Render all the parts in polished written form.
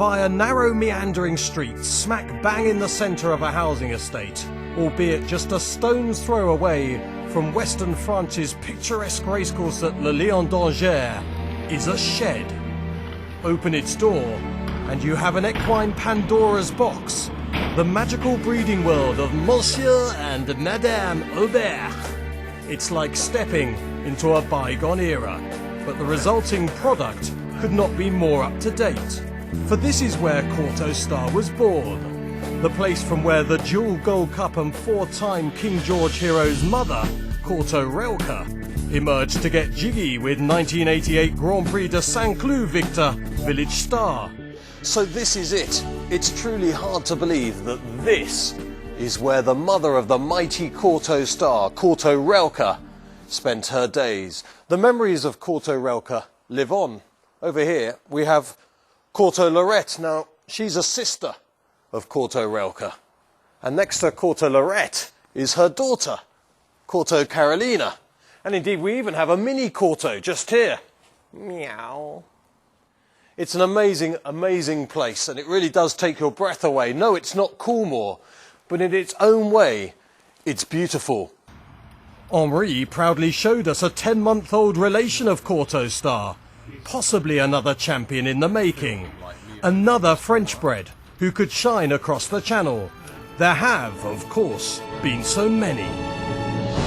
via narrow meandering streets smack bang in the centre of a housing estate, albeit just a stone's throw away from Western France's picturesque racecourse at Le Lion d'Angers, is a shed. Open its door, and you have an equine Pandora's box, the magical breeding world of Monsieur and Madame Aubert. It's like stepping into a bygone era, but the resulting product could not be more up to date. For this is where Kauto Star was born, the place from where the dual Gold Cup and four-time King George hero's mother, Kauto Relka, emerged to get jiggy with 1988 Grand Prix de Saint-Cloud victor Village Star. So this is it. It's truly hard to believe that this is where the mother of the mighty Kauto Star, Kauto Relka, spent her days. The memories of Kauto Relka live on. Over here we have Kauto Lorette. Now, she's a sister of Kauto Relka. And next to Kauto Lorette is her daughter, Kauto Carolina. And indeed, we even have a mini Kauto just here. Meow. It's an amazing, amazing place, and it really does take your breath away. No, it's not Coolmore, but in its own way, it's beautiful. Henri proudly showed us a 10-month-old relation of Kauto Star, possibly another champion in the making, another French-bred who could shine across the channel. There have, of course, been so many.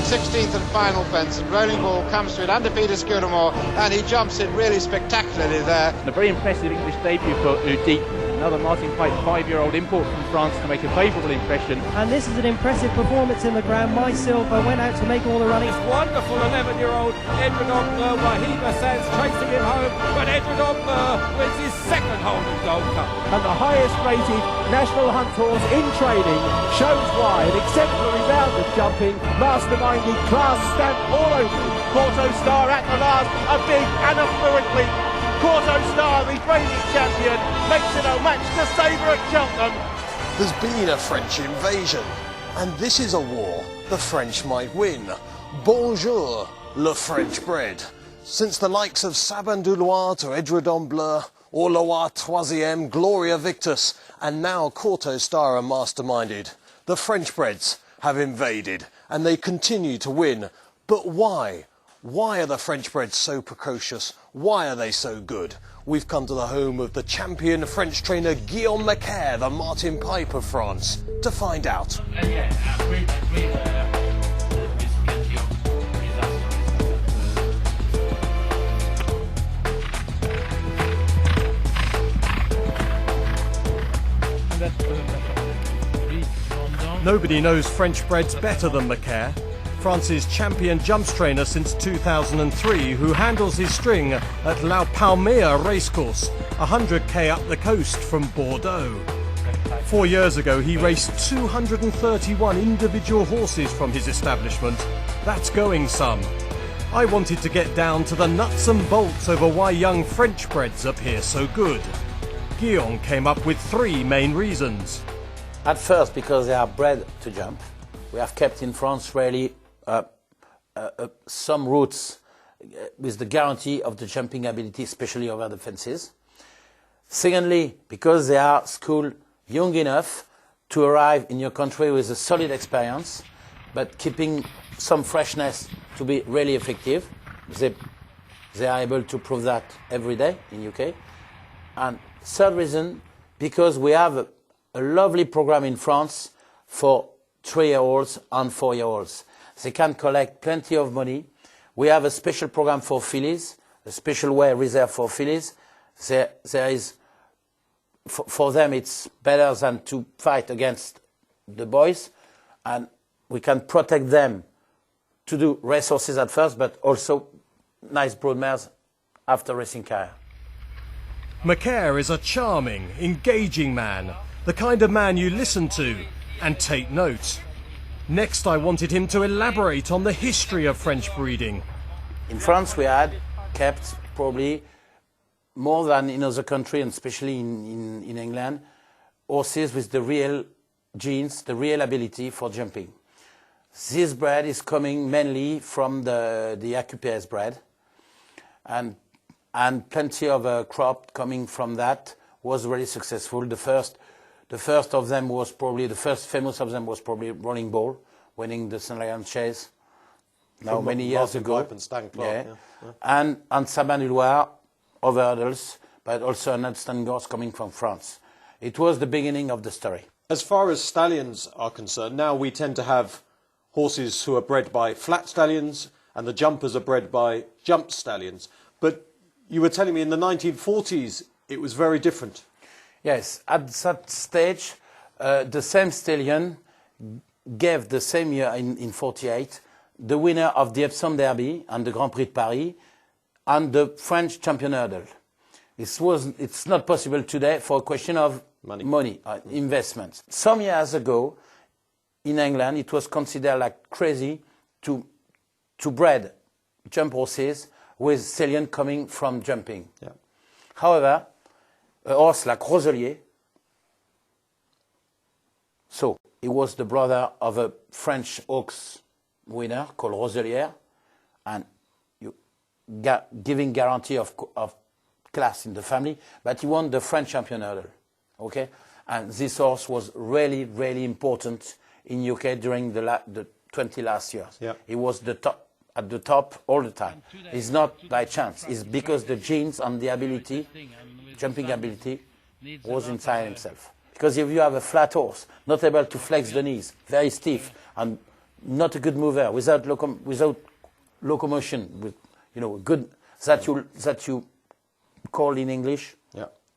16th and final fence, and Rolling Ball comes to it under Peter Scudamore, and he jumps in really spectacularly there. A very impressive English debut for Udic, another Martin Pipe 5-year-old import from France to make a favourable impression. And this is an impressive performance in the ground. My Silver went out to make all the running. It's wonderful 11-year-old Edredon Bleu, Wahiba says, tracing him home, but Edredon Bleu wins his second Holding Gold Cup. And the highest rated national hunt horse in training shows why an exemplary round of jumping, masterminding class stamp all over it. Kauto Star at the last, a big and a fluent leap. Kauto Star, the reigning champion, makes it a match to savour at Cheltenham. There's been a French invasion, and this is a war the French might win. Bonjour, le French-bred. Since the likes of Sabin du Loire to Edredon Bleu, Orlois Troisième, Gloria Victus, and now Kauto Star are masterminded, the French-breds have invaded, and they continue to win. But why? Why are the French-breds so precocious? Why are they so good? We've come to the home of the champion French trainer Guillaume Macaire, the Martin Pipe of France, to find out. Nobody knows French-breds better than Macaire, France's champion jumps trainer since 2003, who handles his string at La Palmea racecourse, 100k up the coast from Bordeaux. 4 years ago, he raced 231 individual horses from his establishment. That's going some. I wanted to get down to the nuts and bolts over why young French-breds appear so good. Guillaume came up with 3 main reasons. At first, because they are bred to jump. We have kept in France really some routes with the guarantee of the jumping ability, especially over the fences. Secondly, because they are schooled young enough to arrive in your country with a solid experience, but keeping some freshness to be really effective. They are able to prove that every day in UK. And third reason, because we have a lovely program in France for 3-year-olds and 4-year-olds. They can collect plenty of money. We have a special program for fillies, a special way reserved for fillies. There is, for them it's better than to fight against the boys, and we can protect them to do racehorses at first, but also nice brood mares after racing career. Macaire is a charming, engaging man, the kind of man you listen to and take note. Next, I wanted him to elaborate on the history of French breeding. In France, we had kept probably more than in other countries, and especially in England, horses with the real genes, the real ability for jumping. This bred is coming mainly from the Acupes bred, and plenty of crop coming from that, was really successful. The first of them was probably, the first famous of them was probably Rolling Ball, winning the St. Leon Chase now many years ago. And Saban-Uloir, over hurdles, but also an outstanding horse coming from France. It was the beginning of the story. As far as stallions are concerned, now we tend to have horses who are bred by flat stallions and the jumpers are bred by jump stallions. But you were telling me in the 1940s it was very different. Yes, at that stage, the same stallion gave the same year in 48 the winner of the Epsom Derby and the Grand Prix de Paris and the French champion hurdle. It's not possible today for a question of money investments. Some years ago, in England, it was considered like crazy to bred jump horses with stallion coming from jumping. Yeah. However, a horse like Roselier, so he was the brother of a French Oaks winner called Roselier, and giving guarantee of class in the family, but he won the French champion hurdle, okay? And this horse was really, really important in UK during the 20 last years. Yeah. He was at the top all the time. It's not by chance. It's because the genes and the ability, jumping ability, was inside himself. Because if you have a flat horse, not able to flex the knees, very stiff, and not a good mover, without locomotion, with good that you call in English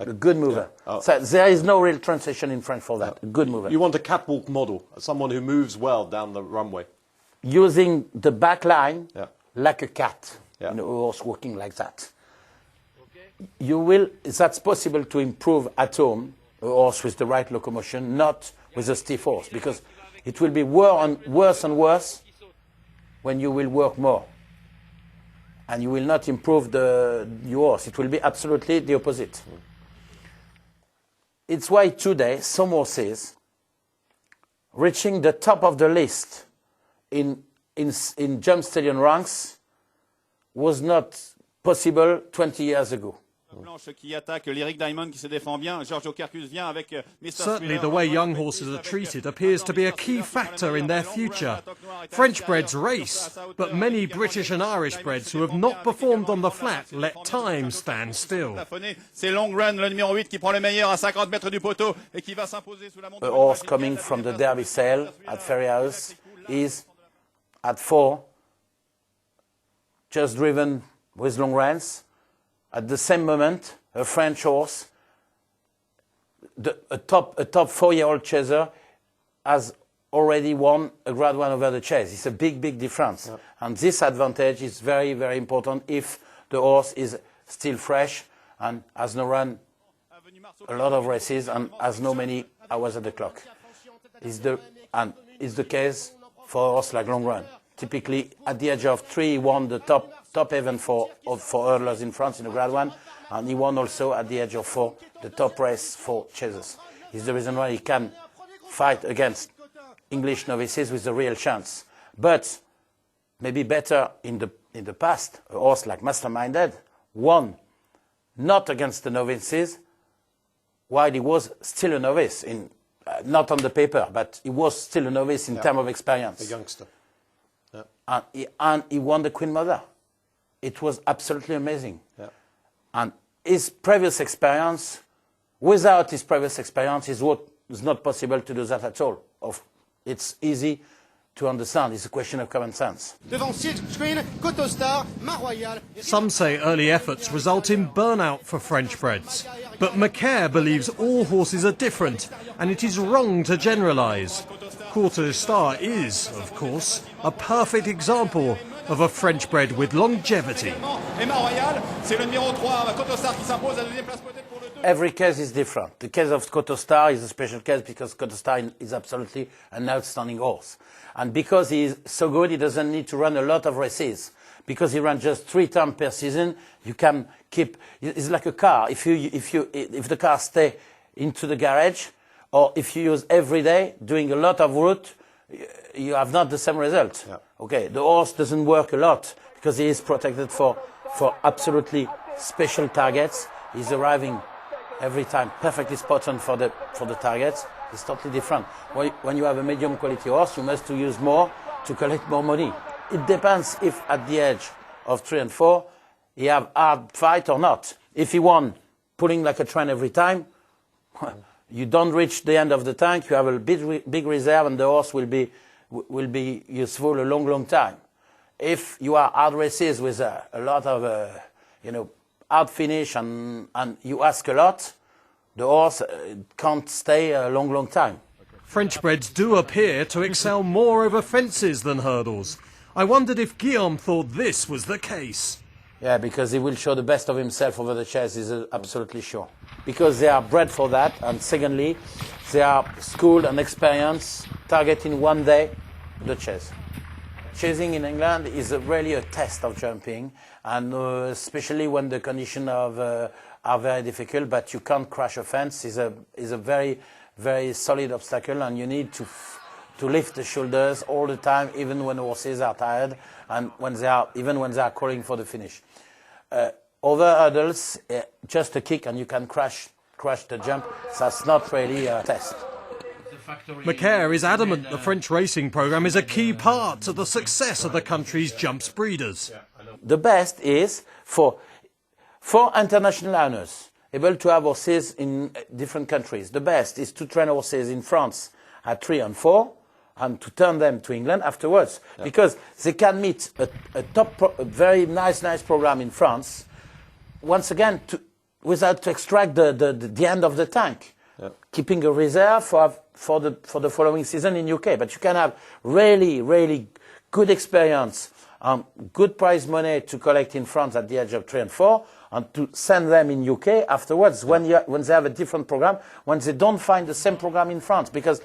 a good mover. Yeah. Oh. So there is no real translation in French for that. A good mover. You want a catwalk model, someone who moves well down the runway. Using the back line like a cat, a horse walking like that. That's possible to improve at home a horse with the right locomotion, not with a stiff horse, because it will be worse and worse when you will work more. And you will not improve your horse. It will be absolutely the opposite. It's why today some horses reaching the top of the list in jump stallion ranks was not possible 20 years ago. Certainly the way young horses are treated appears to be a key factor in their future. French-breds race, but many British and Irish breds who have not performed on the flat let time stand still. A horse coming from the Derby sale at Ferry House is at 4, just driven with long reins. At the same moment, a French horse, a top 4-year-old chaser, has already won a Grade 1 over the chase. It's a big, big difference. Yeah. And this advantage is very, very important if the horse is still fresh and has not run a lot of races and has no many hours at the clock. It's the case for a horse like Long Run. Typically, at the age of 3, he won the top event for hurdlers in France in the Grade 1, and he won also at the age of 4 the top race for chasers. It's the reason why he can fight against English novices with a real chance. But maybe better in the past, a horse like Masterminded won not against the novices while he was still a novice, not on the paper, but he was still a novice in terms of experience. A youngster. And he won the Queen Mother. It was absolutely amazing. Yeah. And his previous experience, without his previous experience, is not possible to do that at all. It's easy to understand. It's a question of common sense. Some say early efforts result in burnout for French-breds. But Macaire believes all horses are different, and it is wrong to generalise. Kauto Star is, of course, a perfect example of a French-bred with longevity. Every case is different. The case of Kauto Star is a special case because Kauto Star is absolutely an outstanding horse. And because he is so good, he doesn't need to run a lot of races. Because he runs just 3 times per season, you can keep... It's like a car. If the car stays into the garage, or if you use every day, doing a lot of route, you have not the same result. Yeah. Okay, the horse doesn't work a lot because he is protected for absolutely special targets. He's arriving every time perfectly spot on for the targets, it's totally different. When you have a medium quality horse, you must use more to collect more money. It depends if at the age of 3 and 4, he have hard fight or not. If he won pulling like a train every time, you don't reach the end of the tank, you have a big reserve and the horse will be useful a long time. If you are hard races with a lot of, hard finish and you ask a lot, the horse can't stay a long time. French-breds do appear to excel more over fences than hurdles. I wondered if Guillaume thought this was the case. Yeah, because he will show the best of himself over the chase, is absolutely sure. Because they are bred for that, and secondly, they are schooled and experienced, targeting one day the chase. Chasing in England is really a test of jumping, and especially when the conditions are very difficult, but you can't crash a fence. Is a very solid obstacle, and you need to lift the shoulders all the time, even when horses are tired, and even when they are calling for the finish. Over hurdles, just a kick and you can crash the jump. So that's not really a test. Macaire is adamant the French racing programme is a key part to the success of the country's jumps breeders. The best is for international owners, able to have horses in different countries. The best is to train horses in France at 3 and 4 and to turn them to England afterwards. Yeah. Because they can meet a very nice programme in France, once again, without to extract the end of the tank. Yeah. Keeping a reserve for the following season in UK. But you can have really good experience and good prize money to collect in France at the age of 3 and 4 and to send them in UK afterwards when they have a different program, when they don't find the same program in France. Because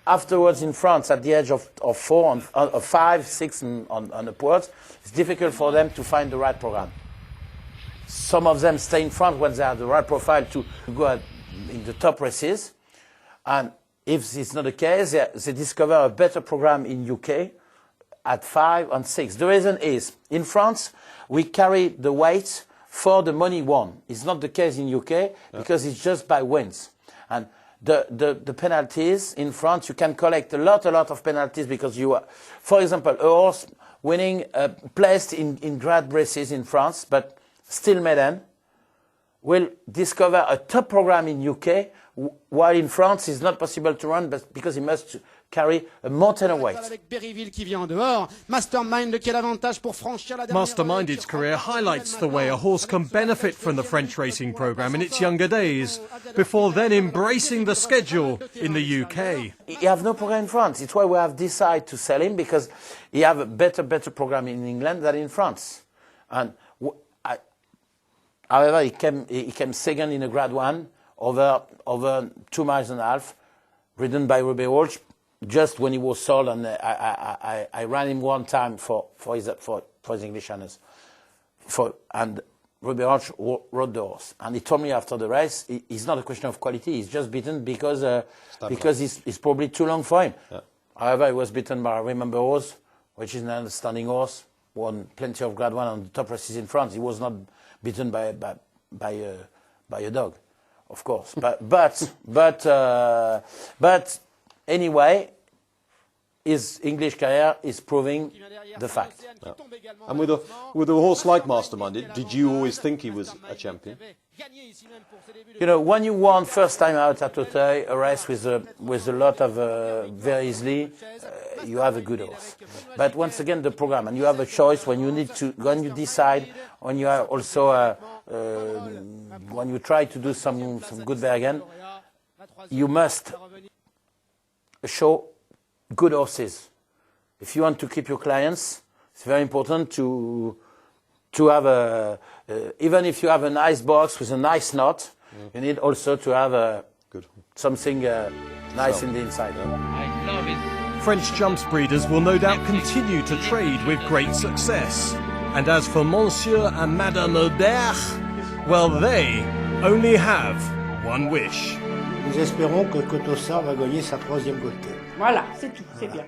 afterwards in France at the age of 4, 5, 6 and upwards, it's difficult for them to find the right program. Some of them stay in France when they have the right profile to go in the top races, and if it's not the case, they discover a better program in UK at 5 and 6. The reason is, in France, we carry the weight for the money won. It's not the case in UK because it's just by wins. And the penalties in France, you can collect a lot of penalties because you are, for example, a horse winning placed in grade races in France, but still maiden, will discover a top program in UK, while in France it's not possible to run because he must carry a mountain of weight. Masterminded's career highlights the way a horse can benefit from the French racing programme in its younger days, before then embracing the schedule in the UK. He have no program in France. It's why we have decided to sell him, because he have a better program in England than in France. And however, he came second in a Grade 1 over 2.5 miles, ridden by Ruby Walsh, just when he was sold, and I ran him one time for his English honors. And Ruby Walsh rode the horse. And he told me after the race, it's not a question of quality, he's just beaten because it's probably too long for him. Yeah. However, he was beaten by Remember Horse, which is an understanding horse, won plenty of Grade 1 on the top races in France. He was not beaten by a dog, of course. But anyway, his English career is proving the fact. Yeah. And with a horse like Masterminded, did you always think he was a champion? You know, when you won first time out at Auteuil, a race with a lot of very easily, you have a good horse. But once again, the program, and you have a choice when you decide, when you are also when you try to do some good bargain, you must show good horses. If you want to keep your clients, it's very important to have even if you have a nice box with a nice knot, you need also to have something nice in the inside. I love it. French jumps breeders will no doubt continue to trade with great success. And as for Monsieur and Madame Aubert, well, they only have one wish. Nous espérons que Kauto Star va gagner sa 3e Gold Cup. Voilà, c'est tout, c'est bien.